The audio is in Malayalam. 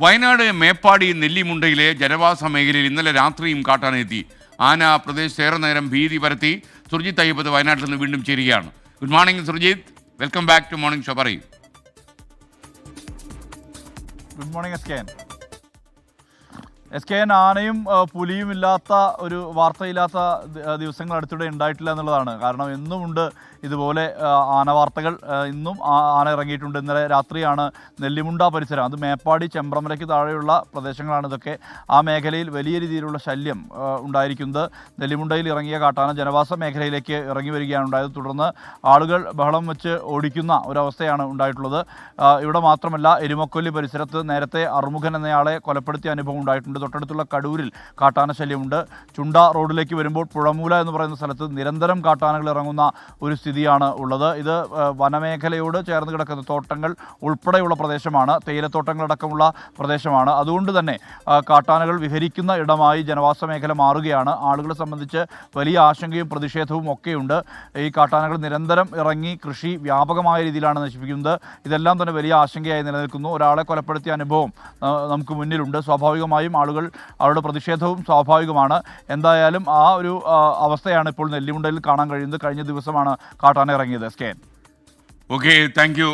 വയനാട് മേപ്പാടി നെല്ലിമുണ്ടയിലെ ജനവാസ മേഖലയിൽ ഇന്നലെ രാത്രിയും കാട്ടാനെത്തി. ആന പ്രദേശത്ത് ഏറെ നേരം ഭീതി പരത്തി. സുർജിത്ത് അയ്യപ്പത് വയനാട്ടിൽ നിന്ന് വീണ്ടും ചേരുകയാണ്. Good morning Surjith, welcome back to morning show. പറയൂ. Good morning S K N. ആനയും പുലിയും ഇല്ലാത്ത ഒരു വാർത്തയില്ലാത്ത ദിവസങ്ങൾ അടുത്തിടെ ഉണ്ടായിട്ടില്ല എന്നുള്ളതാണ്. കാരണം എന്നുമുണ്ട് ഇതുപോലെ ആന വാർത്തകൾ. ഇന്നും ആന ഇറങ്ങിയിട്ടുണ്ട്. ഇന്നലെ രാത്രിയാണ് നെല്ലിമുണ്ട പരിസരം, അത് മേപ്പാടി ചെമ്പ്രമലയ്ക്ക് താഴെയുള്ള പ്രദേശങ്ങളാണ് ഇതൊക്കെ. ആ മേഖലയിൽ വലിയ രീതിയിലുള്ള ശല്യം ഉണ്ടായിരിക്കുന്നത്. നെല്ലിമുണ്ടയിൽ ഇറങ്ങിയ കാട്ടാന ജനവാസ മേഖലയിലേക്ക് ഇറങ്ങി വരികയാണ് ഉണ്ടായത്. തുടർന്ന് ആളുകൾ ബഹളം വെച്ച് ഓടിക്കുന്ന ഒരവസ്ഥയാണ് ഉണ്ടായിട്ടുള്ളത്. ഇവിടെ മാത്രമല്ല, എരുമക്കൊല്ലി പരിസരത്ത് നേരത്തെ അറുമുഖൻ എന്നയാളെ കൊലപ്പെടുത്തിയ അനുഭവം ഉണ്ടായിട്ടുണ്ട്. തൊട്ടടുത്തുള്ള കടൂരിൽ കാട്ടാന ശല്യമുണ്ട്. ചുണ്ട റോഡിലേക്ക് വരുമ്പോൾ പുഴമൂല എന്ന് പറയുന്ന സ്ഥലത്ത് നിരന്തരം കാട്ടാനകൾ ഇറങ്ങുന്ന ഒരു സ്ഥിതിയാണ് ഉള്ളത്. ഇത് വനമേഖലയോട് ചേർന്ന് കിടക്കുന്ന തോട്ടങ്ങൾ ഉൾപ്പെടെയുള്ള പ്രദേശമാണ്, തേയിലത്തോട്ടങ്ങളടക്കമുള്ള പ്രദേശമാണ്. അതുകൊണ്ട് തന്നെ കാട്ടാനകൾ വിഹരിക്കുന്ന ഇടമായി ജനവാസ മേഖല മാറുകയാണ്. ആളുകളെ സംബന്ധിച്ച് വലിയ ആശങ്കയും പ്രതിഷേധവും ഒക്കെയുണ്ട്. ഈ കാട്ടാനകൾ നിരന്തരം ഇറങ്ങി കൃഷി വ്യാപകമായ രീതിയിലാണ് നശിപ്പിക്കുന്നത്. ഇതെല്ലാം തന്നെ വലിയ ആശങ്കയായി നിലനിൽക്കുന്നു. ഒരാളെ കൊലപ്പെടുത്തിയ അനുഭവം നമുക്ക് മുന്നിലുണ്ട്. സ്വാഭാവികമായും അവരുടെ പ്രതിഷേധവും സ്വാഭാവികമാണ്. എന്തായാലും ആ ഒരു അവസ്ഥയാണ് ഇപ്പോൾ നെല്ലിമുണ്ടയിൽ കാണാൻ കഴിയുന്നത്. കഴിഞ്ഞ ദിവസമാണ് കാട്ടാന ഇറങ്ങിയത്. S K. Okay, thank you.